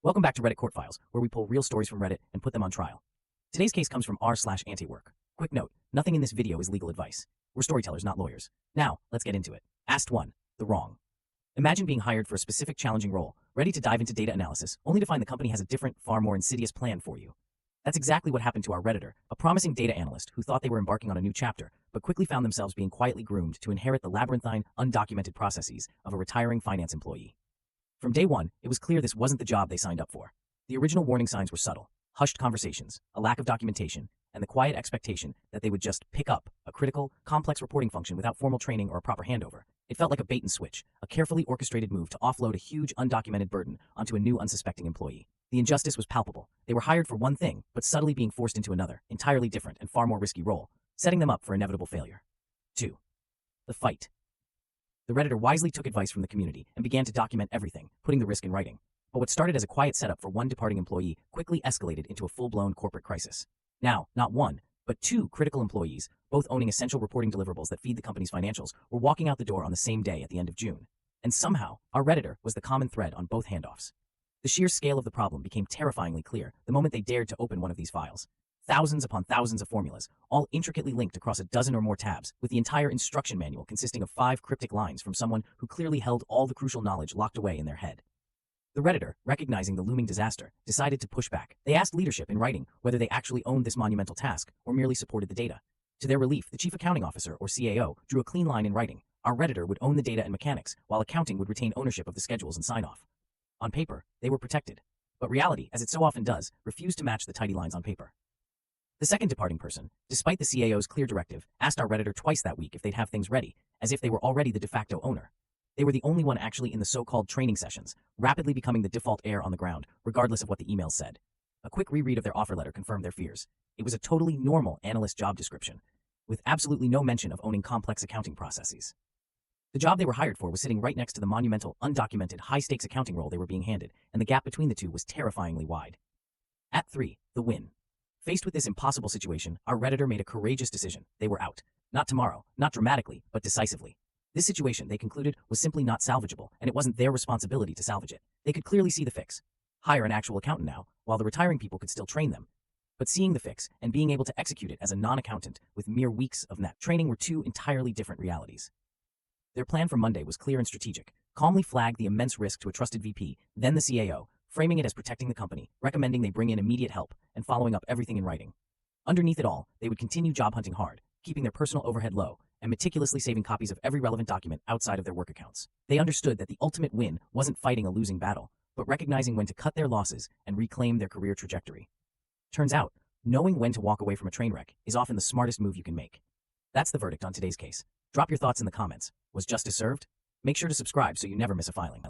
Welcome back to Reddit Court Files, where we pull real stories from Reddit and put them on trial. Today's case comes from r/Antiwork. Quick note, nothing in this video is legal advice. We're storytellers, not lawyers. Now, let's get into it. Asked 1. The wrong. Imagine being hired for a specific challenging role, ready to dive into data analysis, only to find the company has a different, far more insidious plan for you. That's exactly what happened to our Redditor, a promising data analyst who thought they were embarking on a new chapter, but quickly found themselves being quietly groomed to inherit the labyrinthine, undocumented processes of a retiring finance employee. From day one, it was clear this wasn't the job they signed up for. The original warning signs were subtle: hushed conversations, a lack of documentation, and the quiet expectation that they would just pick up a critical, complex reporting function without formal training or a proper handover. It felt like a bait and switch, a carefully orchestrated move to offload a huge, undocumented burden onto a new, unsuspecting employee. The injustice was palpable. They were hired for one thing, but subtly being forced into another, entirely different and far more risky role, setting them up for inevitable failure. 2. The fight. The Redditor wisely took advice from the community and began to document everything, putting the risk in writing. But what started as a quiet setup for one departing employee quickly escalated into a full-blown corporate crisis. Now, not one, but two critical employees, both owning essential reporting deliverables that feed the company's financials, were walking out the door on the same day at the end of June. And somehow, our Redditor was the common thread on both handoffs. The sheer scale of the problem became terrifyingly clear the moment they dared to open one of these files. Thousands upon thousands of formulas, all intricately linked across a dozen or more tabs, with the entire instruction manual consisting of 5 cryptic lines from someone who clearly held all the crucial knowledge locked away in their head. The Redditor, recognizing the looming disaster, decided to push back. They asked leadership in writing whether they actually owned this monumental task or merely supported the data. To their relief, the Chief Accounting Officer, or CAO, drew a clean line in writing. Our Redditor would own the data and mechanics, while accounting would retain ownership of the schedules and sign-off. On paper, they were protected. But reality, as it so often does, refused to match the tidy lines on paper. The second departing person, despite the CAO's clear directive, asked our Redditor twice that week if they'd have things ready, as if they were already the de facto owner. They were the only one actually in the so-called training sessions, rapidly becoming the default heir on the ground, regardless of what the emails said. A quick reread of their offer letter confirmed their fears. It was a totally normal analyst job description, with absolutely no mention of owning complex accounting processes. The job they were hired for was sitting right next to the monumental, undocumented, high-stakes accounting role they were being handed, and the gap between the two was terrifyingly wide. At 3. The win. Faced with this impossible situation, our Redditor made a courageous decision. They were out. Not tomorrow, not dramatically, but decisively. This situation, they concluded, was simply not salvageable, and it wasn't their responsibility to salvage it. They could clearly see the fix. Hire an actual accountant now, while the retiring people could still train them. But seeing the fix and being able to execute it as a non-accountant with mere weeks of net training were two entirely different realities. Their plan for Monday was clear and strategic. Calmly flag the immense risk to a trusted VP, then the CAO, framing it as protecting the company, recommending they bring in immediate help, and following up everything in writing. Underneath it all, they would continue job hunting hard, keeping their personal overhead low, and meticulously saving copies of every relevant document outside of their work accounts. They understood that the ultimate win wasn't fighting a losing battle, but recognizing when to cut their losses and reclaim their career trajectory. Turns out, knowing when to walk away from a train wreck is often the smartest move you can make. That's the verdict on today's case. Drop your thoughts in the comments. Was justice served? Make sure to subscribe so you never miss a filing.